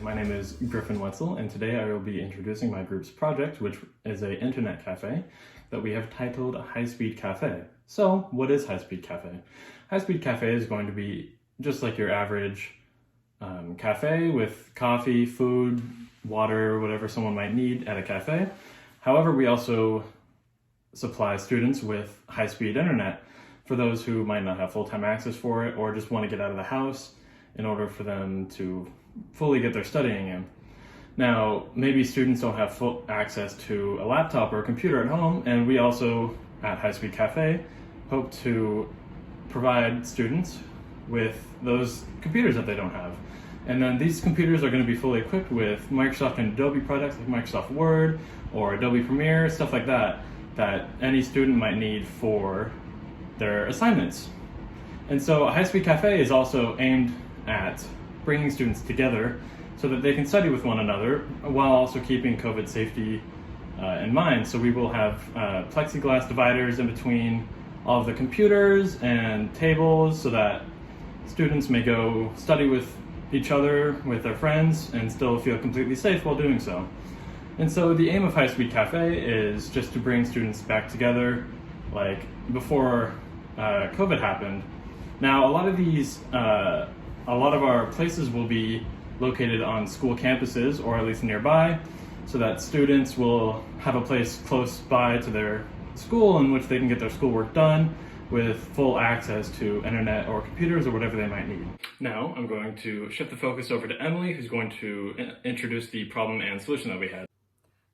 my name is Griffin Wetzel, and today I will be introducing my group's project, which is an internet cafe that we have titled High Speed Cafe. So, what is High Speed Cafe? High Speed Cafe is going to be just like your average cafe with coffee, food, water, whatever someone might need at a cafe. However, we also supply students with high-speed internet for those who might not have full-time access for it or just want to get out of the house in order for them to fully get their studying in. Now, maybe students don't have full access to a laptop or a computer at home, and we also, at High Speed Cafe, hope to provide students with those computers that they don't have. And then these computers are going to be fully equipped with Microsoft and Adobe products like Microsoft Word or Adobe Premiere, stuff like that, that any student might need for their assignments. And so High Speed Cafe is also aimed at bringing students together so that they can study with one another while also keeping COVID safety in mind. So we will have plexiglass dividers in between all of the computers and tables so that students may go study with each other, with their friends, and still feel completely safe while doing so. And so the aim of High Speed Cafe is just to bring students back together like before COVID happened. Now, a lot of our places will be located on school campuses or at least nearby, so that students will have a place close by to their school in which they can get their schoolwork done with full access to internet or computers or whatever they might need. Now, I'm going to shift the focus over to Emily, who's going to introduce the problem and solution that we had.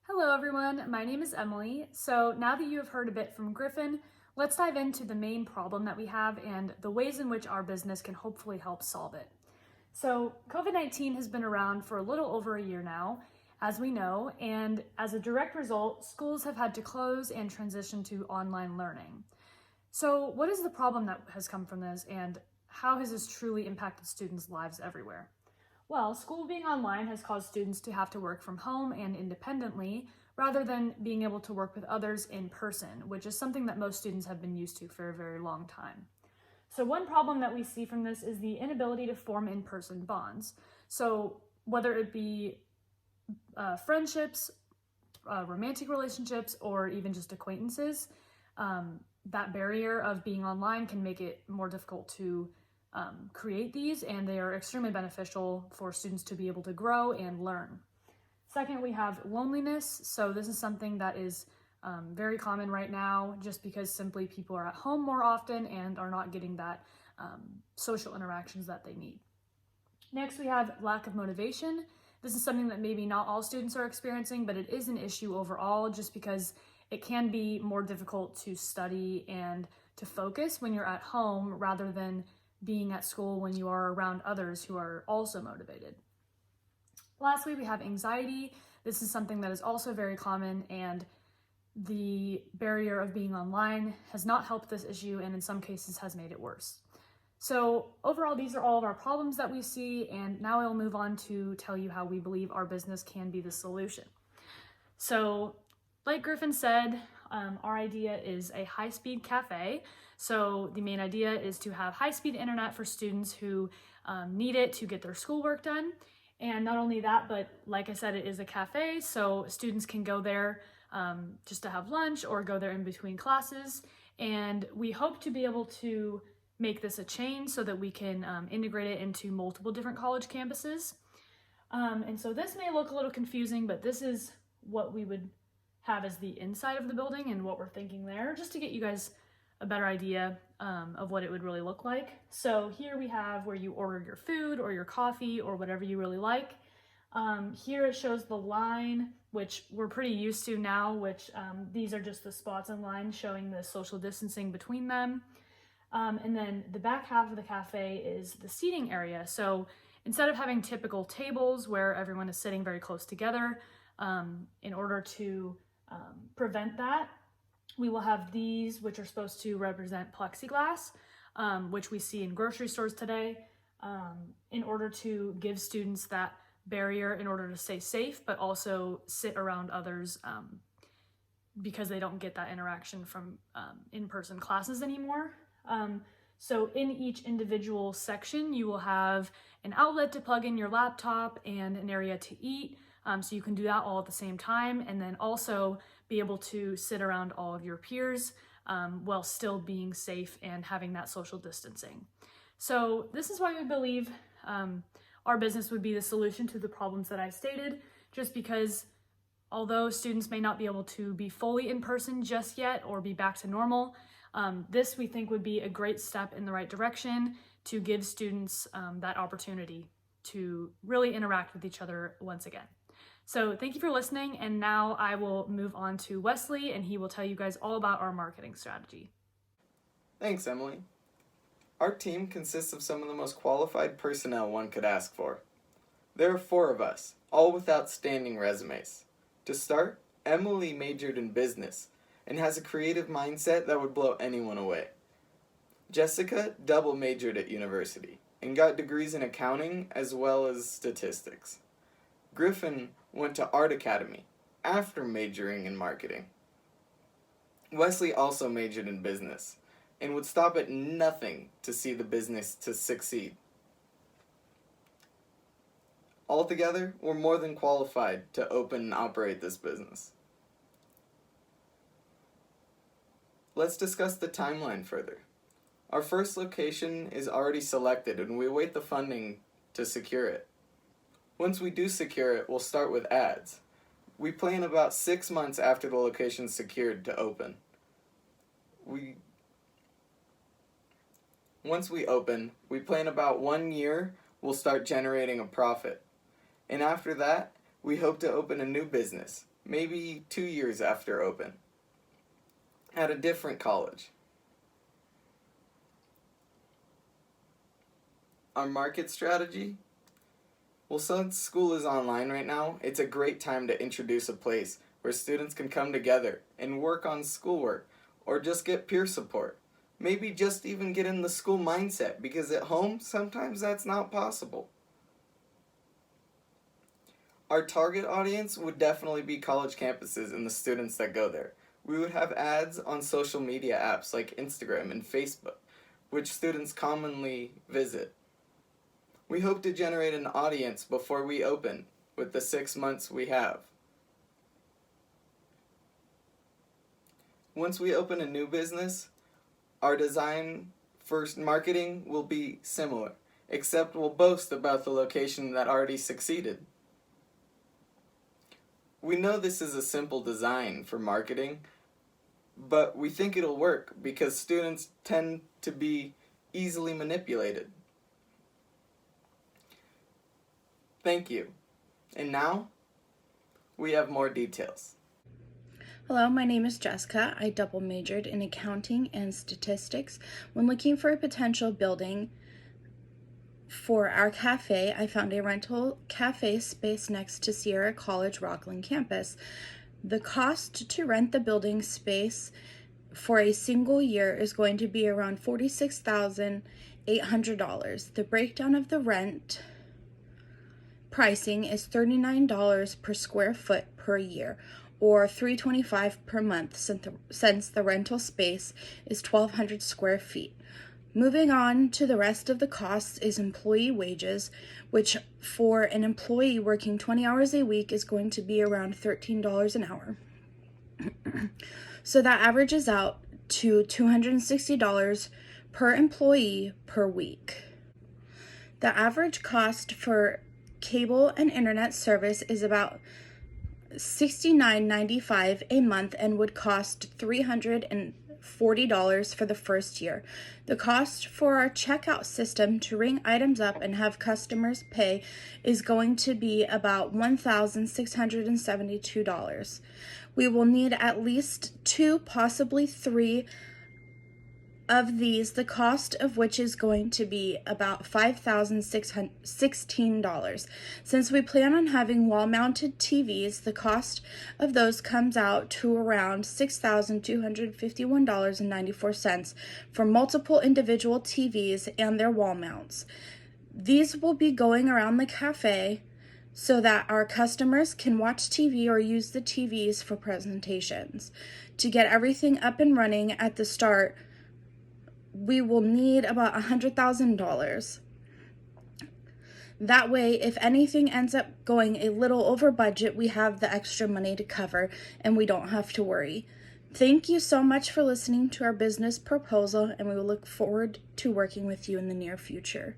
Hello everyone, my name is Emily. So now that you have heard a bit from Griffin, let's dive into the main problem that we have and the ways in which our business can hopefully help solve it. So COVID-19 has been around for a little over a year now, as we know, and as a direct result, schools have had to close and transition to online learning. So what is the problem that has come from this, and how has this truly impacted students' lives everywhere? Well, school being online has caused students to have to work from home and independently, rather than being able to work with others in person, which is something that most students have been used to for a very long time. So one problem that we see from this is the inability to form in-person bonds. So whether it be friendships, romantic relationships, or even just acquaintances, that barrier of being online can make it more difficult to create these, and they are extremely beneficial for students to be able to grow and learn. Second, we have loneliness. So this is something that is very common right now just because simply people are at home more often and are not getting that social interactions that they need. Next, we have lack of motivation. This is something that maybe not all students are experiencing, but it is an issue overall just because it can be more difficult to study and to focus when you're at home rather than being at school when you are around others who are also motivated. Lastly, we have anxiety. This is something that is also very common, and the barrier of being online has not helped this issue and in some cases has made it worse. So overall, these are all of our problems that we see, and now I'll move on to tell you how we believe our business can be the solution. So like Griffin said, our idea is a high-speed cafe. So the main idea is to have high-speed internet for students who need it to get their schoolwork done. And not only that, but like I said, it is a cafe, so students can go there just to have lunch or go there in between classes. And we hope to be able to make this a chain so that we can integrate it into multiple different college campuses. And so this may look a little confusing, but this is what we would have as the inside of the building and what we're thinking there, just to get you guys a better idea of what it would really look like. So here we have where you order your food or your coffee or whatever you really like. Here it shows the line, which we're pretty used to now, which these are just the spots in line showing the social distancing between them. And then the back half of the cafe is the seating area. So instead of having typical tables where everyone is sitting very close together, in order to prevent that, we will have these, which are supposed to represent plexiglass, which we see in grocery stores today, in order to give students that barrier in order to stay safe, but also sit around others because they don't get that interaction from in-person classes anymore. So in each individual section, you will have an outlet to plug in your laptop and an area to eat. So you can do that all at the same time, and then also be able to sit around all of your peers while still being safe and having that social distancing. So this is why we believe our business would be the solution to the problems that I stated, just because although students may not be able to be fully in person just yet or be back to normal, this we think would be a great step in the right direction to give students that opportunity to really interact with each other once again. So thank you for listening, and now I will move on to Wesley, and he will tell you guys all about our marketing strategy. Thanks, Emily. Our team consists of some of the most qualified personnel one could ask for. There are 4 of us, all with outstanding resumes. To start, Emily majored in business and has a creative mindset that would blow anyone away. Jessica double majored at university and got degrees in accounting as well as statistics. Griffin went to Art Academy after majoring in marketing. Wesley also majored in business and would stop at nothing to see the business to succeed. Altogether, we're more than qualified to open and operate this business. Let's discuss the timeline further. Our first location is already selected and we await the funding to secure it. Once we do secure it, we'll start with ads. We plan about 6 months after the location's secured to open. Once we open, we plan about 1 year we'll start generating a profit. And after that, we hope to open a new business, maybe 2 years after open, at a different college. Our market strategy? Well, since school is online right now, it's a great time to introduce a place where students can come together and work on schoolwork or just get peer support. Maybe just even get in the school mindset, because at home, sometimes that's not possible. Our target audience would definitely be college campuses and the students that go there. We would have ads on social media apps like Instagram and Facebook, which students commonly visit. We hope to generate an audience before we open with the 6 months we have. Once we open a new business, our design first marketing will be similar, except we'll boast about the location that already succeeded. We know this is a simple design for marketing, but we think it'll work because students tend to be easily manipulated. Thank you. And now, we have more details. Hello, my name is Jessica. I double majored in accounting and statistics. When looking for a potential building for our cafe, I found a rental cafe space next to Sierra College Rockland campus. The cost to rent the building space for a single year is going to be around $46,800. The breakdown of the rent pricing is $39 per square foot per year, or $325 per month since the rental space is 1,200 square feet. Moving on to the rest of the costs is employee wages, which for an employee working 20 hours a week is going to be around $13 an hour. So that averages out to $260 per employee per week. The average cost for cable and internet service is about $69.95 a month and would cost $340 for the first year. The cost for our checkout system to ring items up and have customers pay is going to be about $1,672. We will need at least 2, possibly 3 of these, the cost of which is going to be about $5,616. Since we plan on having wall-mounted TVs, the cost of those comes out to around $6,251.94 for multiple individual TVs and their wall mounts. These will be going around the cafe so that our customers can watch TV or use the TVs for presentations. To get everything up and running at the start, we will need about $100,000. That way, if anything ends up going a little over budget, we have the extra money to cover and we don't have to worry. Thank you so much for listening to our business proposal, and we will look forward to working with you in the near future.